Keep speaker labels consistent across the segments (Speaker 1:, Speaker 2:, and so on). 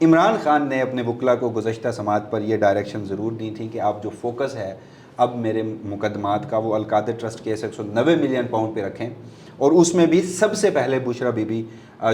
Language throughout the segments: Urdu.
Speaker 1: عمران خان نے اپنے وکلا کو گزشتہ سماعت پر یہ ڈائریکشن ضرور دی تھی کہ آپ جو فوکس ہے اب میرے مقدمات کا وہ القادر ٹرسٹ کیس 190 ملین پاؤنڈ پہ رکھیں، اور اس میں بھی سب سے پہلے بشرا بی بی،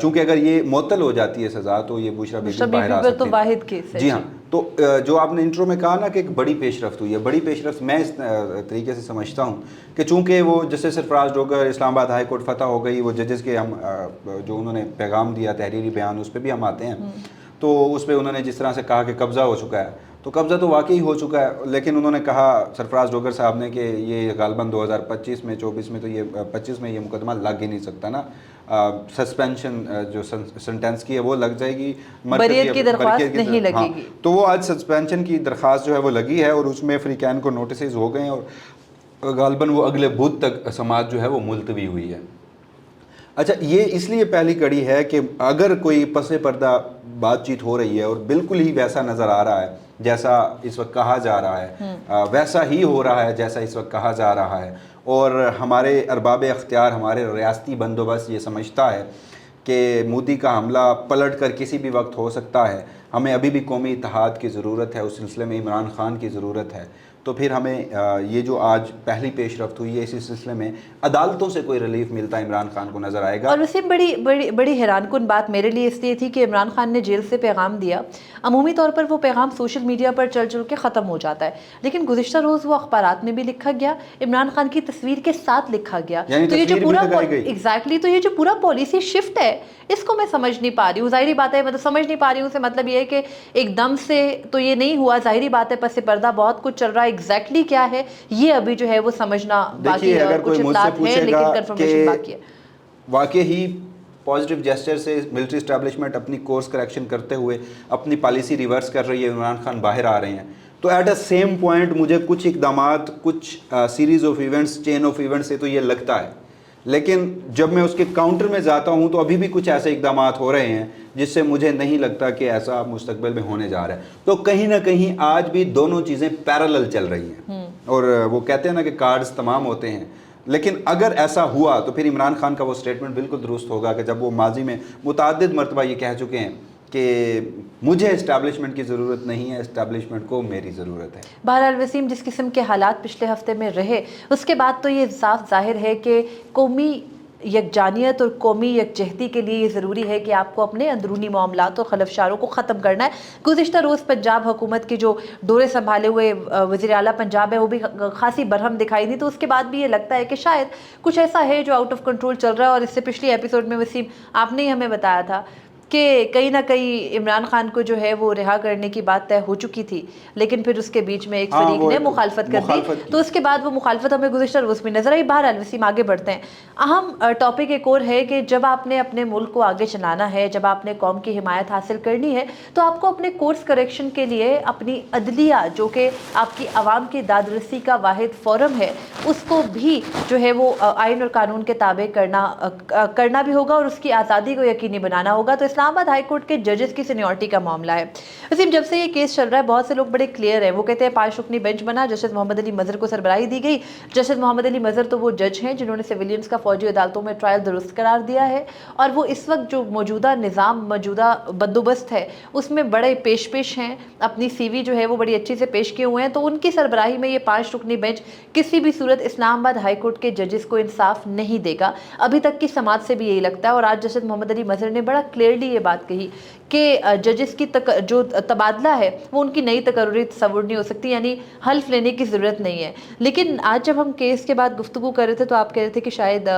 Speaker 1: چونکہ اگر یہ معطل ہو جاتی ہے سزا تو یہ بشرا بی بی باہر آ سکتی
Speaker 2: تو واحد کیس ہے۔
Speaker 1: جی ہاں، تو جو آپ نے انٹرو میں کہا نا کہ ایک بڑی پیش رفت ہوئی ہے، بڑی پیش رفت میں اس طریقے سے سمجھتا ہوں کہ چونکہ وہ جسٹس سرفراز ڈوگر اسلام آباد ہائی کورٹ فتح ہو گئی، وہ ججز کے ہم جو انہوں نے پیغام دیا تحریری بیان، اس پہ بھی ہم آتے ہیں، تو اس پہ انہوں نے جس طرح سے کہا کہ قبضہ ہو چکا ہے، تو قبضہ تو واقعی ہو چکا ہے، لیکن انہوں نے کہا سرفراز ڈوگر صاحب نے کہ یہ غالباً 2025 میں 24 میں تو یہ 25 میں یہ مقدمہ لگ ہی نہیں سکتا نا، سسپینشن جو سنٹینس کی ہے وہ لگ جائے گی،
Speaker 2: بریت کی درخواست نہیں لگے گی،
Speaker 1: تو وہ آج سسپینشن کی درخواست جو ہے وہ لگی ہے اور اس میں فریقین کو نوٹسز ہو گئے ہیں، اور غالباً وہ اگلے بدھ تک سماعت جو ہے وہ ملتوی ہوئی ہے۔ اچھا، یہ اس لیے پہلی کڑی ہے کہ اگر کوئی پس پردہ بات چیت ہو رہی ہے اور بالکل ہی ویسا نظر آ رہا ہے جیسا اس وقت کہا جا رہا ہے، ویسا ہی ہو رہا ہے جیسا اس وقت کہا جا رہا ہے، اور ہمارے ارباب اختیار، ہمارے ریاستی بندوبست یہ سمجھتا ہے کہ مودی کا حملہ پلٹ کر کسی بھی وقت ہو سکتا ہے، ہمیں ابھی بھی قومی اتحاد کی ضرورت ہے، اس سلسلے میں عمران خان کی ضرورت ہے، تو پھر ہمیں یہ جو آج پہلی پیش رفت ہوئی ہے اسی سلسلے میں عدالتوں سے کوئی ریلیف ملتا ہے عمران خان کو نظر آئے گا۔
Speaker 2: اور اسے بڑی حیران کن بات میرے لیے اس لیے تھی کہ عمران خان نے جیل سے پیغام دیا، عمومی طور پر وہ پیغام سوشل میڈیا پر چل کے ختم ہو جاتا ہے، لیکن گزشتہ روز وہ اخبارات میں بھی لکھا گیا، عمران خان کی تصویر کے ساتھ لکھا گیا، تو یہ جو پورا ایگزیکٹلی تو یہ جو پورا پالیسی شفٹ ہے اس کو میں سمجھ نہیں پا رہی ہوں۔ ظاہری بات ہے، سمجھ نہیں پا رہی ہوں سے مطلب یہ ہے کہ ایک دم سے تو یہ نہیں ہوا، ظاہری بات ہے پس پردہ بہت کچھ چل رہا ہے، ایگزیکٹلی کیا ہے یہ ابھی جو ہے وہ سمجھنا باقی ہے، اور کچھ اطلاعات ہیں لیکن کنفرمیشن باقی ہے۔
Speaker 1: واقعی ہی پازیٹیو جیسچر سے ملٹری اسٹیبلشمنٹ اپنی کورس کریکشن کرتے ہوئے اپنی پالیسی ریورس کر رہی ہے، عمران خان باہر آ رہے ہیں، تو ایٹ اے سیم پوائنٹ مجھے کچھ اقدامات، کچھ series of events, chain of events سے تو یہ لگتا ہے، لیکن جب میں اس کے کاؤنٹر میں جاتا ہوں تو ابھی بھی کچھ ایسے اقدامات ہو رہے ہیں جس سے مجھے نہیں لگتا کہ ایسا مستقبل میں ہونے جا رہا ہے، تو کہیں نہ کہیں آج بھی دونوں چیزیں پیرالل چل رہی ہیں، اور وہ کہتے ہیں نا کہ کارڈز تمام ہوتے ہیں، لیکن اگر ایسا ہوا تو پھر عمران خان کا وہ سٹیٹمنٹ بالکل درست ہوگا کہ جب وہ ماضی میں متعدد مرتبہ یہ کہہ چکے ہیں کہ مجھے اسٹیبلشمنٹ کی ضرورت نہیں ہے، اسٹیبلشمنٹ کو میری ضرورت ہے۔
Speaker 2: بہرحال وسیم، جس قسم کے حالات پچھلے ہفتے میں رہے اس کے بعد تو یہ صاف ظاہر ہے کہ قومی یکجانیت اور قومی یکجہتی کے لیے یہ ضروری ہے کہ آپ کو اپنے اندرونی معاملات اور خلفشاروں کو ختم کرنا ہے۔ گزشتہ روز پنجاب حکومت کی جو دورے سنبھالے ہوئے وزیر اعلیٰ پنجاب ہے وہ بھی خاصی برہم دکھائی دی، تو اس کے بعد بھی یہ لگتا ہے کہ شاید کچھ ایسا ہے جو آؤٹ آف کنٹرول چل رہا ہے، اور اس سے پچھلی ایپیسوڈ میں وسیم آپ نے ہی ہمیں بتایا تھا کہ کہیں نہ کہیں عمران خان کو جو ہے وہ رہا کرنے کی بات طے ہو چکی تھی، لیکن پھر اس کے بیچ میں ایک فریق نے مخالفت کر دی، تو اس کے بعد وہ مخالفت ہمیں گزشتہ روز میں نظر آئی۔ بہرحال وسیم آگے بڑھتے ہیں، اہم ٹاپک ایک اور ہے کہ جب آپ نے اپنے ملک کو آگے چلانا ہے، جب آپ نے قوم کی حمایت حاصل کرنی ہے، تو آپ کو اپنے کورس کریکشن کے لیے اپنی عدلیہ جو کہ آپ کی عوام کی داد رسی کا واحد فورم ہے اس کو بھی جو ہے وہ آئین اور قانون کے تابع کرنا بھی ہوگا، اور اس کی آزادی کو یقینی بنانا ہوگا۔ تو اسلام آباد ہائی کورٹ کے ججز کی سینیورٹی کا معاملہ ہے وسیم، جب سے یہ کیس چل رہا ہے بہت سے لوگ بڑے کلیئر ہیں، وہ کہتے ہیں 5 رکنی بینچ بنا، جسٹس محمد علی مظہر کو سربراہی دی گئی۔ جسٹس محمد علی مظہر تو وہ جج ہیں جنہوں نے سویلینز کا فوجی عدالتوں میں ٹرائل درست قرار دیا ہے، اور وہ اس وقت جو موجودہ نظام، موجودہ بندوبست ہے اس میں بڑے پیش ہیں، اپنی سی وی جو ہے وہ بڑی اچھی سے پیش کیے ہوئے ہیں، تو ان کی سربراہی میں یہ 5 رکنی بینچ کسی بھی صورت اسلام آباد ہائی کورٹ کے ججز کو انصاف نہیں دے گا۔ ابھی تک کی سماعت سے بھی یہی لگتا ہے، اور آج جسٹس محمد علی مظہر نے بڑا کلیئرلی یہ بات کہی کہ ججز کی جو تبادلہ ہے وہ ان کی نئی تقرری تصور نہیں ہو سکتی، یعنی حلف لینے کی ضرورت نہیں ہے۔ لیکن آج جب ہم کیس کے بعد گفتگو کر رہے تھے تو آپ کہہ رہے تھے کہ شاید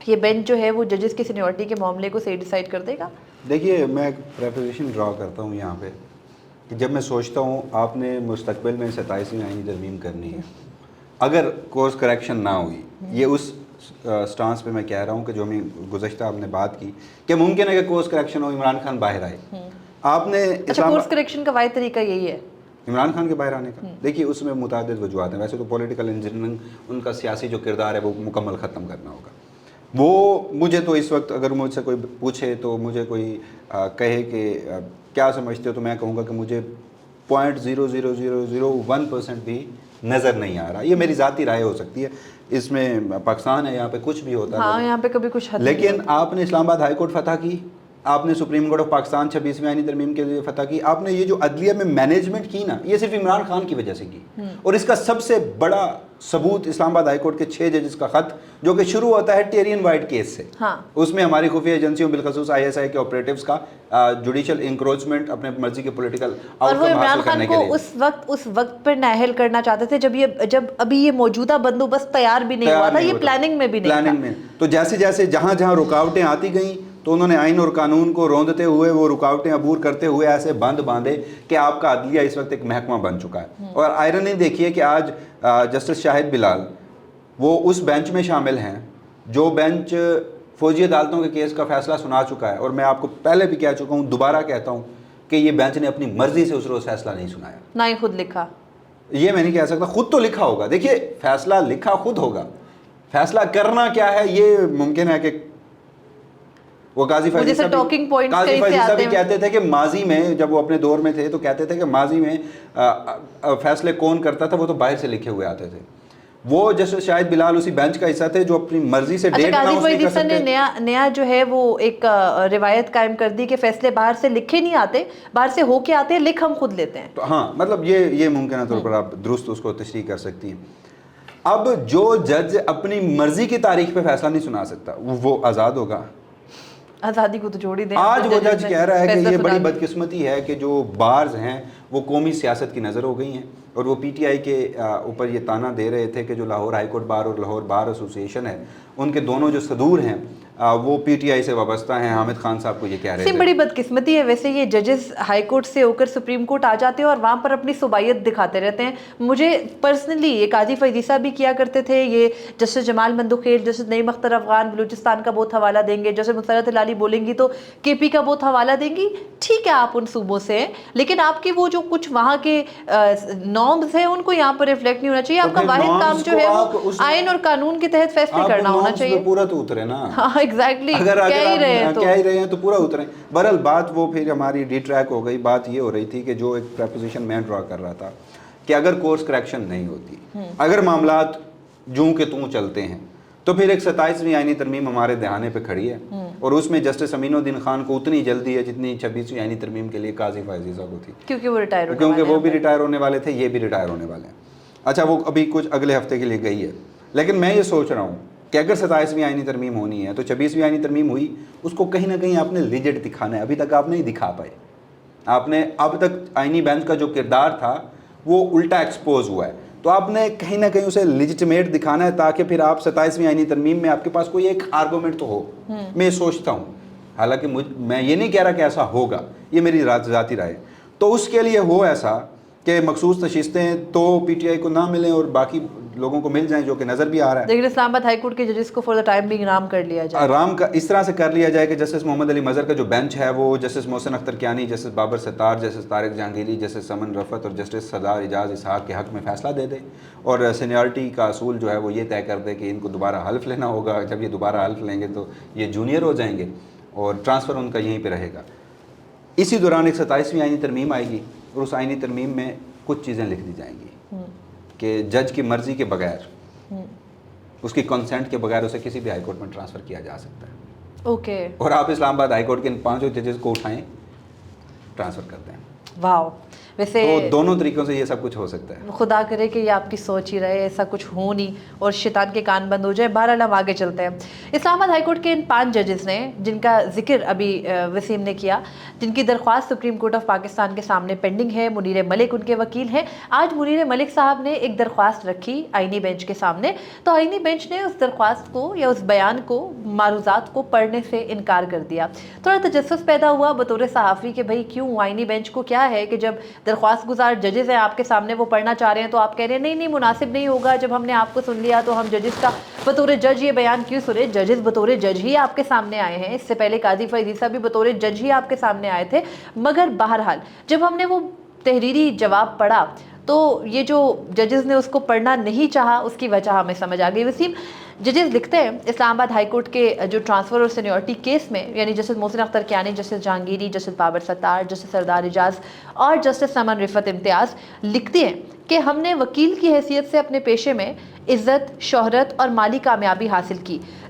Speaker 2: یہ بینچ جو ہے وہ ججز کی سینیورٹی کے معاملے کو صحیح ڈیسائیڈ کر دے گا۔
Speaker 1: دیکھیے، میں ایک پریپوزیشن ڈرا کرتا ہوں یہاں پہ کہ جب میں سوچتا ہوں آپ نے مستقبل میں 27ویں آئینی ترمیم کرنی ہے، اگر کورس کریکشن نہ ہوئی، یہ اس سٹانس پہ میں کہہ رہا ہوں کہ جو ہمیں گزشتہ ہم نے بات کی کہ ممکن ہے کہ کورس کریکشن ہو، عمران خان باہر آئے، آپ نے
Speaker 2: کورس کریکشن کا واحد طریقہ یہی ہے
Speaker 1: عمران خان کے باہر آنے کا؟ دیکھیے، اس میں متعدد وجوہات ہیں، ویسے تو پولیٹیکل انجینئرنگ ان کا سیاسی جو کردار ہے وہ مکمل ختم کرنا ہوگا۔ وہ مجھے تو اس وقت اگر مجھ سے کوئی پوچھے تو مجھے کوئی کہے کہ کیا سمجھتے ہو، تو میں کہوں گا کہ مجھے 0.00001% بھی نظر نہیں آ رہا۔ یہ میری ذاتی رائے ہو سکتی ہے، اس میں پاکستان ہے، یہاں پہ کچھ بھی ہوتا ہے،
Speaker 2: ہاں یہاں پہ کبھی کچھ حد،
Speaker 1: لیکن آپ نے اسلام آباد ہائی کورٹ فتح کی، آپ نے سپریم کورٹ آف پاکستان 26ویں آئینی ترمیم کے لیے فتح کی, آپ نے یہ جو عدلیہ میں مینجمنٹ کی نا, یہ صرف عمران خان کی وجہ سے کی. اور اس کا سب سے بڑا ثبوت اسلام آباد ہائی کورٹ کے 6 ججز کا خط جو کہ شروع ہوتا ہے ٹیرین وائٹ کیس سے. اس میں ہماری خفیہ ایجنسیوں بالخصوص ISI کے آپریٹیوز کا جوڈیشل انکروچمنٹ اپنے مرضی کے پولیٹیکل آؤٹ کم حاصل کرنے کے لیے,
Speaker 2: اس وقت پر نااہل کرنا چاہتے تھے جب ابھی یہ موجودہ بندوبست تیار بھی نہیں ہوا تھا, یہ پلاننگ میں بھی نہیں تھا.
Speaker 1: تو جیسے جیسے جہاں جہاں رکاوٹیں آتی گئیں تو انہوں نے آئین اور قانون کو روندتے ہوئے, وہ رکاوٹیں عبور کرتے ہوئے ایسے بند باندھے کہ آپ کا عدلیہ اس وقت ایک محکمہ بن چکا ہے. اور آئرنی دیکھیے کہ آج جسٹس شاہد بلال وہ اس بینچ میں شامل ہیں جو بینچ فوجی عدالتوں کے کیس کا فیصلہ سنا چکا ہے. اور میں آپ کو پہلے بھی کہہ چکا ہوں, دوبارہ کہتا ہوں کہ یہ بینچ نے اپنی مرضی سے اس روز فیصلہ نہیں سنایا,
Speaker 2: نہ ہی خود لکھا.
Speaker 1: یہ میں نہیں کہہ سکتا, خود تو لکھا ہوگا. دیکھیے فیصلہ لکھا خود ہوگا, فیصلہ کرنا کیا ہے یہ ممکن ہے کہ وہ قاضی فیضی صاحب بھی کہتے تھے کہ ماضی میں جب وہ اپنے دور میں تھے تو کہتے تھے کہ ماضی میں فیصلے کون کرتا تھا, وہ تو باہر سے لکھے ہوئے آتے تھے. وہ جسٹس شاہد بلال اسی بینچ کا حصہ تھے جو اپنی مرضی سے ڈیٹ
Speaker 2: قاضی فیضی صاحب نے نیا جو ہے وہ ایک روایت قائم کر دی کہ فیصلے باہر سے لکھے نہیں آتے, باہر سے ہو کے آتے ہیں, لکھ ہم خود لیتے ہیں.
Speaker 1: تو ہاں مطلب یہ ممکنہ طور پر آپ درست اس کو تشریح کر سکتی ہیں. اب جو جج اپنی مرضی کی تاریخ پہ فیصلہ نہیں سنا سکتا وہ آزاد ہوگا.
Speaker 2: آزادی کو تو چھوڑ ہی دیں.
Speaker 1: آج وہ جج کہہ رہا ہے کہ یہ بڑی بدقسمتی ہے کہ جو بارز ہیں وہ قومی سیاست کی نظر ہو گئی ہیں, اور وہ PTI کے اوپر یہ تانا دے رہے تھے کہ جو لاہور ہائی کورٹ بار اور لاہور بار ایسوسیشن ہے ان کے دونوں جو صدور ہیں وہ PTI سے وابستہ ہیں. حامد خان صاحب کو یہ کہہ رہے تھے.
Speaker 2: بڑی بدقسمتی ہے ویسے, یہ ججز ہائی کورٹ سے ہو کر سپریم کورٹ آ جاتے ہیں اور وہاں پر اپنی صوبائیت دکھاتے رہتے ہیں. مجھے پرسنلی یہ قاضی فیضی صاحب بھی کیا کرتے تھے, یہ جسٹس جمال مندوخیل, جسٹس نعیم اختر افغان بلوچستان کا بہت حوالہ دیں گے, جسٹس مسرت ہلالی بولیں گی تو KP کا بہت حوالہ دیں گی. ٹھیک ہے آپ ان صوبوں سے ہیں, لیکن آپ کے وہ جو کچھ وہاں کے نارمز ہیں ان کو یہاں پر ریفلیکٹ نہیں ہونا چاہیے. آپ کا واحد کام جو ہے وہ آئین اور قانون کے تحت فیصلے کرنا ہونا چاہیے.
Speaker 1: پورا تو اترے نا.
Speaker 2: ایگزیکٹلی,
Speaker 1: کہہ ہی رہے ہیں تو پورا اتریں. بہرحال بات وہ پھر ہماری ڈی ٹریک ہو گئی. بات یہ ہو رہی تھی کہ جو ایک پریپوزیشن میں ڈرا کر رہا تھا کہ اگر کورس کریکشن نہیں ہوتی, اگر معاملات جوں کے توں چلتے ہیں, تو پھر ایک 27ویں آئینی ترمیم ہمارے دہانے پہ کھڑی ہے, اور اس میں جسٹس امین الدین خان کو اتنی جلدی ہے جتنی 26ویں آئینی ترمیم کے لیے قاضی فیضی صاحب کو تھی, کیونکہ وہ بھی ریٹائر ہونے والے تھے, یہ بھی ریٹائر ہونے والے ہیں. اچھا وہ ابھی کچھ اگلے ہفتے کے لیے گئی ہے, لیکن میں یہ سوچ رہا ہوں کہ اگر 27ویں آئینی ترمیم ہونی ہے تو 26ویں آئینی ترمیم ہوئی, اس کو کہیں نہ کہیں آپ نے لیجٹ دکھانا ہے. ابھی تک آپ نہیں دکھا پائے. آپ نے اب تک آئینی بینچ کا جو کردار تھا وہ الٹا ایکسپوز ہوا ہے, تو آپ نے کہیں نہ کہیں اسے لیجٹمیٹ دکھانا ہے تاکہ پھر آپ 27ویں آئینی ترمیم میں آپ کے پاس کوئی ایک آرگومنٹ تو ہو. میں سوچتا ہوں, حالانکہ میں یہ نہیں کہہ رہا کہ ایسا ہوگا, یہ میری ذاتی رائے. تو اس کے لیے ہو ایسا کہ مخصوص نشستیں تو PTI کو نہ ملیں اور باقی لوگوں کو مل جائیں, جو کہ نظر بھی آ رہا ہے.
Speaker 2: لیکن اسلام آباد ہائی کورٹ کے ججز کو فور دا ٹائم بینگ آرام کر لیا جائے.
Speaker 1: آرام کا اس طرح سے کر لیا جائے کہ جسٹس محمد علی مظہر کا جو بینچ ہے وہ جسٹس محسن اختر کیانی, جسٹس بابر ستار, جسٹس طارق جہانگیری, جسٹس سمن رفعت اور جسٹس سردار اعجاز اسحاق کے حق میں فیصلہ دے دے, اور سینیورٹی کا اصول جو ہے وہ یہ طے کر دے کہ ان کو دوبارہ حلف لینا ہوگا. جب یہ دوبارہ حلف لیں گے تو یہ جونیئر ہو جائیں گے اور ٹرانسفر ان کا یہیں پہ رہے گا. اسی دوران ایک 27ویں آئینی ترمیم آئے گی, اور اس آئینی ترمیم میں کچھ چیزیں لکھ دی جائیں گی کہ جج کی مرضی کے بغیر, اس کی کنسنٹ کے بغیر اسے کسی بھی ہائی کورٹ میں ٹرانسفر کیا جا سکتا ہے.
Speaker 2: اوکے. اور
Speaker 1: آپ اسلام آباد ہائی کورٹ کے ان 5 ججز کو اٹھائیں, ٹرانسفر کرتے ہیں.
Speaker 2: واو. ویسے
Speaker 1: تو دونوں طریقوں سے یہ سب کچھ ہو سکتا ہے.
Speaker 2: خدا کرے کہ یہ آپ کی سوچ ہی رہے, ایسا کچھ ہو نہیں اور شیطان کے کان بند ہو جائے. بہرحال ہم آگے چلتے ہیں. اسلام آباد ہائی کورٹ کے ان 5 ججز نے, جن کا ذکر ابھی وسیم نے کیا, جن کی درخواست سپریم کورٹ آف پاکستان کے سامنے پینڈنگ ہے, منیر ملک ان کے وکیل ہیں. آج منیر ملک صاحب نے ایک درخواست رکھی آئینی بینچ کے سامنے, تو آئینی بینچ نے اس درخواست کو یا اس بیان کو, معروضات کو پڑھنے سے انکار کر دیا. تھوڑا تجسس پیدا ہوا بطور صحافی کہ بھائی کیوں, آئینی بینچ کو کیا ہے کہ جب درخواست گزار ججز ہیں آپ کے سامنے, وہ پڑھنا چاہ رہے ہیں تو آپ کہہ رہے ہیں نہیں مناسب نہیں ہوگا, جب ہم نے آپ کو سن لیا تو ہم ججز کا بطور جج یہ بیان کیوں سنے. ججز بطور جج ہی آپ کے سامنے آئے ہیں, اس سے پہلے قاضی فیضی صاحب بھی بطور جج ہی آپ کے سامنے آئے تھے. مگر بہرحال جب ہم نے وہ تحریری جواب پڑھا تو یہ جو ججز نے اس کو پڑھنا نہیں چاہا, اس کی وجہ ہمیں سمجھ آ گئی. وسیم, ججز لکھتے ہیں اسلام آباد ہائی کورٹ کے جو ٹرانسفر اور سینیورٹی کیس میں, یعنی justice Mohsin Akhtar Kayani, justice Jahangiri, justice Babar ستار, جسٹس سردار اعجاز اور جسٹس سمن رفعت امتیاز, لکھتے ہیں کہ ہم نے وکیل کی حیثیت سے اپنے پیشے میں عزت, شہرت اور مالی کامیابی حاصل کی.